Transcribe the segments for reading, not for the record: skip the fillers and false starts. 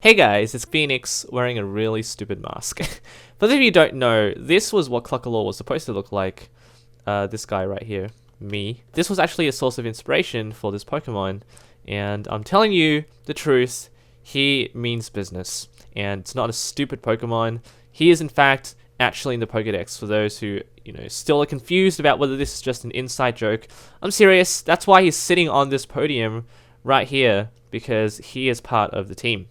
Hey guys, it's Phoenix wearing a really stupid mask. For those of you who don't know, this was what Cluckalore was supposed to look like. This guy right here, me. This was actually a source of inspiration for this Pokemon, and I'm telling you the truth, he means business. And it's not a stupid Pokemon. He is in fact actually in the Pokédex for those who, still are confused about whether this is just an inside joke. I'm serious, that's why he's sitting on this podium right here, because he is part of the team.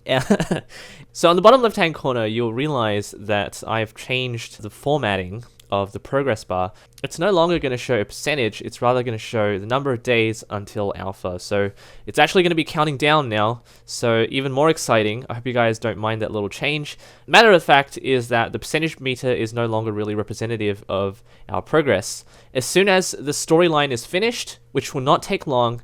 So on the bottom left hand corner, you'll realize that I've changed the formatting of the progress bar. It's no longer going to show a percentage, it's rather going to show the number of days until alpha. So it's actually going to be counting down now, so even more exciting. I hope you guys don't mind that little change. Matter of fact is that the percentage meter is no longer really representative of our progress. As soon as the storyline is finished, which will not take long,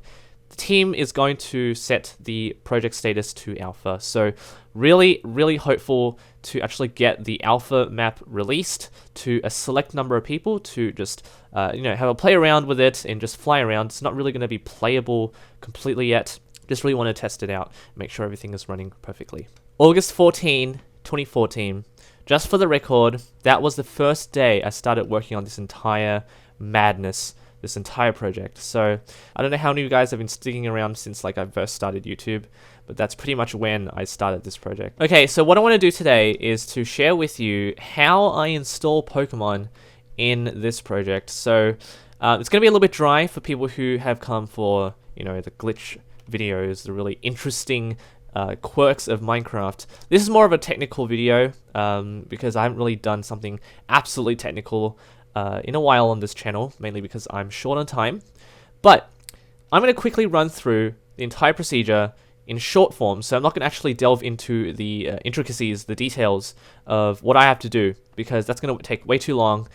the team is going to set the project status to alpha. So really hopeful to actually get the alpha map released to a select number of people to just have a play around with it and just fly around. It's not really going to be playable completely yet. Just really want to test it out, make sure everything is running perfectly. August 14, 2014. Just for the record, that was the first day I started working on this entire madness, this entire project. So I don't know how many of you guys have been sticking around since I first started YouTube, but that's pretty much when I started this project. Okay, so what I want to do today is to share with you how I install Pokemon in this project. So it's going to be a little bit dry for people who have come for, the glitch videos, the really interesting quirks of Minecraft. This is more of a technical video because I haven't really done something absolutely technical in a while on this channel, mainly because I'm short on time. But I'm going to quickly run through the entire procedure in short form, so I'm not going to actually delve into the intricacies, the details of what I have to do, because that's going to take way too long.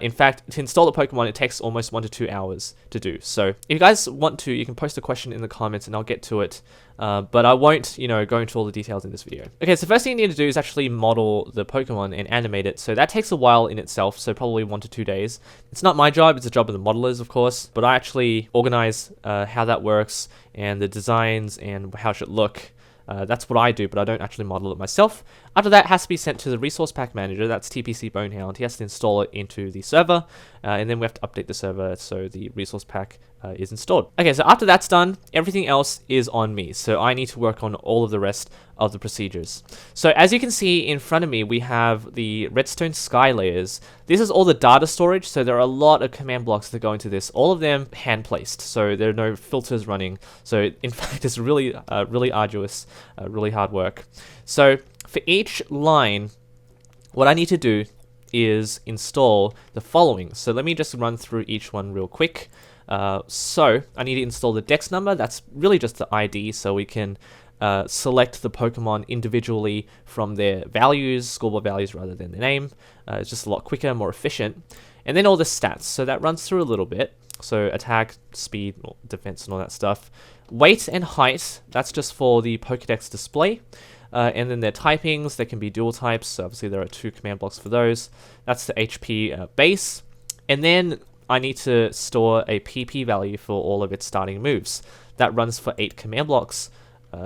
In fact, to install the Pokemon, it takes almost 1 to 2 hours to do. So if you guys want to, you can post a question in the comments and I'll get to it. But I won't, go into all the details in this video. Okay, so first thing you need to do is actually model the Pokemon and animate it. So that takes a while in itself, so probably 1 to 2 days. It's not my job, it's the job of the modelers, of course, but I actually organize how that works and the designs and how it should look. That's what I do, but I don't actually model it myself. After that, it has to be sent to the resource pack manager, that's TPC Bonehound. He has to install it into the server, and then we have to update the server so the resource pack is installed. Okay, so after that's done, everything else is on me. So I need to work on all of the rest of the procedures. So as you can see in front of me, we have the redstone sky layers. This is all the data storage, so there are a lot of command blocks that go into this, all of them hand placed, so there are no filters running. So in fact, it's really arduous, really hard work. So for each line, what I need to do is install the following. So let me just run through each one real quick. So I need to install the dex number. That's really just the ID, so we can select the Pokemon individually from their values, scoreboard values rather than their name. It's just a lot quicker, more efficient. And then all the stats. So that runs through a little bit. So attack, speed, defense, and all that stuff. Weight and height, that's just for the Pokédex display. And then their typings, there can be dual types. So obviously there are 2 command blocks for those. That's the HP base. And then I need to store a PP value for all of its starting moves. That runs for 8 command blocks.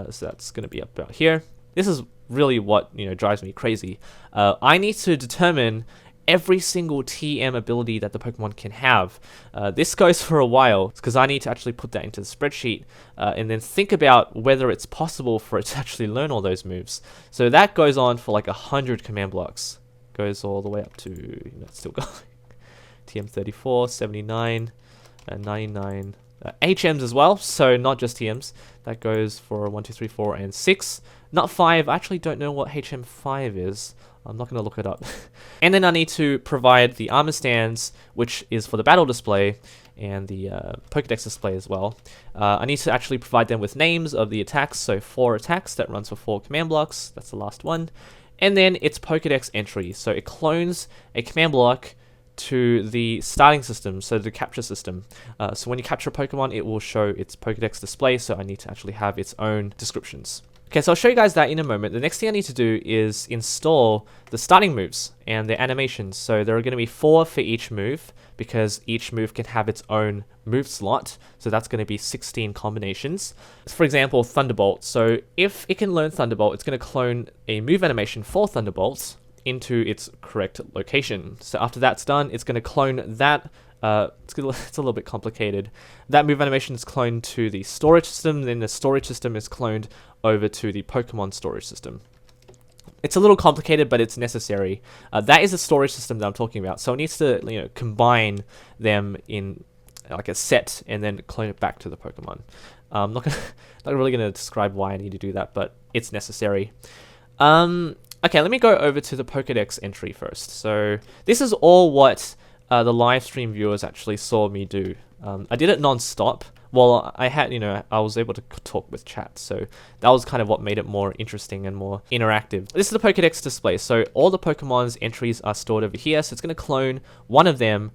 So that's going to be up about here. This is really what drives me crazy. I need to determine every single TM ability that the Pokemon can have. This goes for a while because I need to actually put that into the spreadsheet and then think about whether it's possible for it to actually learn all those moves. So that goes on for 100 command blocks. Goes all the way up to, it's still going. TM 34, 79, 99. HMs as well, so not just TMs. That goes for 1, 2, 3, 4, and 6. Not 5. I actually don't know what HM5 is. I'm not going to look it up. And then I need to provide the armor stands, which is for the battle display, and the Pokédex display as well. I need to actually provide them with names of the attacks, so 4 attacks, that runs for 4 command blocks. That's the last one. And then its Pokédex entry, so it clones a command block to the starting system, so the capture system. So when you capture a Pokemon, it will show its Pokédex display, so I need to actually have its own descriptions. Okay, so I'll show you guys that in a moment. The next thing I need to do is install the starting moves and the animations. So there are going to be 4 for each move, because each move can have its own move slot. So that's going to be 16 combinations. For example, Thunderbolt. So if it can learn Thunderbolt, it's going to clone a move animation for Thunderbolt into its correct location. So after that's done, it's going to clone that. It's a little bit complicated. That move animation is cloned to the storage system, then the storage system is cloned over to the Pokemon storage system. It's a little complicated, but it's necessary. That is the storage system that I'm talking about. So it needs to, combine them in like a set and then clone it back to the Pokemon. I'm not really gonna describe why I need to do that, but it's necessary. Okay, let me go over to the Pokédex entry first. So this is all what the live stream viewers actually saw me do. I did it non-stop. Well, I was able to talk with chat, so that was kind of what made it more interesting and more interactive. This is the Pokédex display, so all the Pokemon's entries are stored over here, so it's going to clone one of them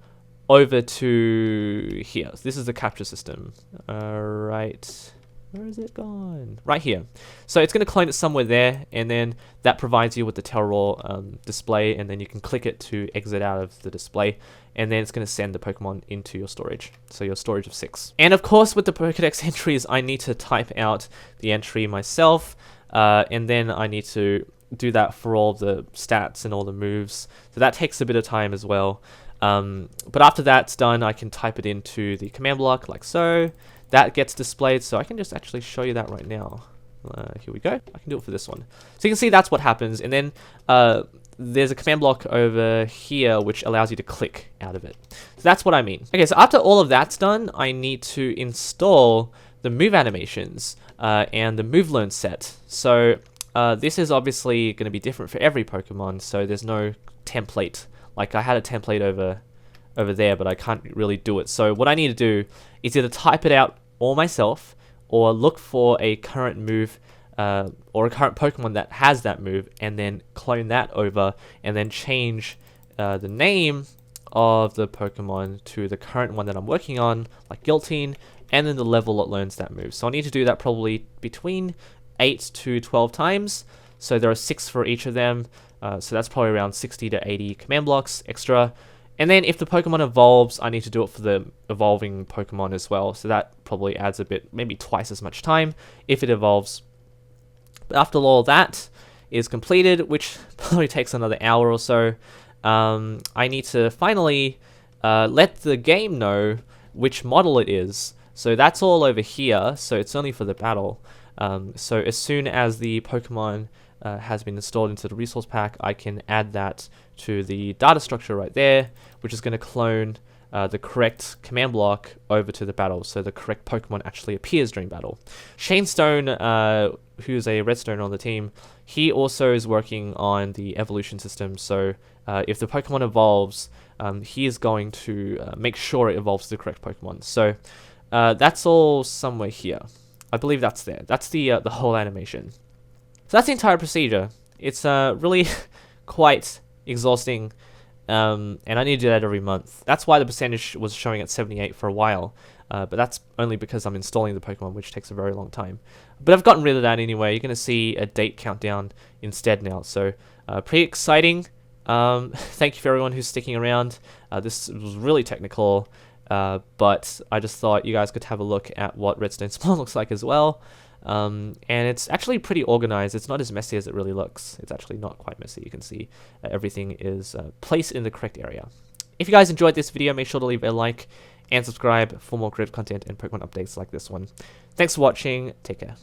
over to here. So this is the capture system. Right. Where is it gone? Right here. So it's going to clone it somewhere there, and then that provides you with the Tellraw display, and then you can click it to exit out of the display, and then it's going to send the Pokemon into your storage. So your storage of 6. And of course, with the Pokédex entries, I need to type out the entry myself, and then I need to do that for all the stats and all the moves. So that takes a bit of time as well. But after that's done, I can type it into the command block like so. That gets displayed, so I can just actually show you that right now. Here we go. I can do it for this one. So you can see that's what happens, and then there's a command block over here which allows you to click out of it. So that's what I mean. Okay, so after all of that's done, I need to install the move animations and the move learn set. So this is obviously going to be different for every Pokemon, so there's no template. Like I had a template over there, but I can't really do it. So what I need to do is either type it out all myself, or look for a current move or a current Pokemon that has that move, and then clone that over, and then change the name of the Pokemon to the current one that I'm working on, like Guiltine, and then the level it learns that move. So I need to do that probably between 8 to 12 times. So there are 6 for each of them. So that's probably around 60 to 80 command blocks extra. And then if the Pokemon evolves, I need to do it for the evolving Pokemon as well. So that probably adds a bit, maybe twice as much time if it evolves. But after all that is completed, which probably takes another hour or so, I need to finally let the game know which model it is. So that's all over here. So it's only for the battle. So as soon as the Pokemon has been installed into the resource pack, I can add that to the data structure right there, which is going to clone the correct command block over to the battle, so the correct Pokemon actually appears during battle. Shane Stone, who's a Redstone on the team, he also is working on the evolution system, so if the Pokemon evolves, he is going to make sure it evolves to the correct Pokemon. So that's all somewhere here. I believe that's there. That's the whole animation. So that's the entire procedure. It's really quite exhausting, and I need to do that every month. That's why the percentage was showing at 78 for a while, but that's only because I'm installing the Pokemon, which takes a very long time. But I've gotten rid of that anyway. You're going to see a date countdown instead now, so pretty exciting. Thank you for everyone who's sticking around. This was really technical, but I just thought you guys could have a look at what Redstone Spawn looks like as well. And it's actually pretty organized. It's not as messy as it really looks. It's actually not quite messy. You can see everything is placed in the correct area. If you guys enjoyed this video, make sure to leave a like and subscribe for more creative content and Pokemon updates like this one. Thanks for watching. Take care.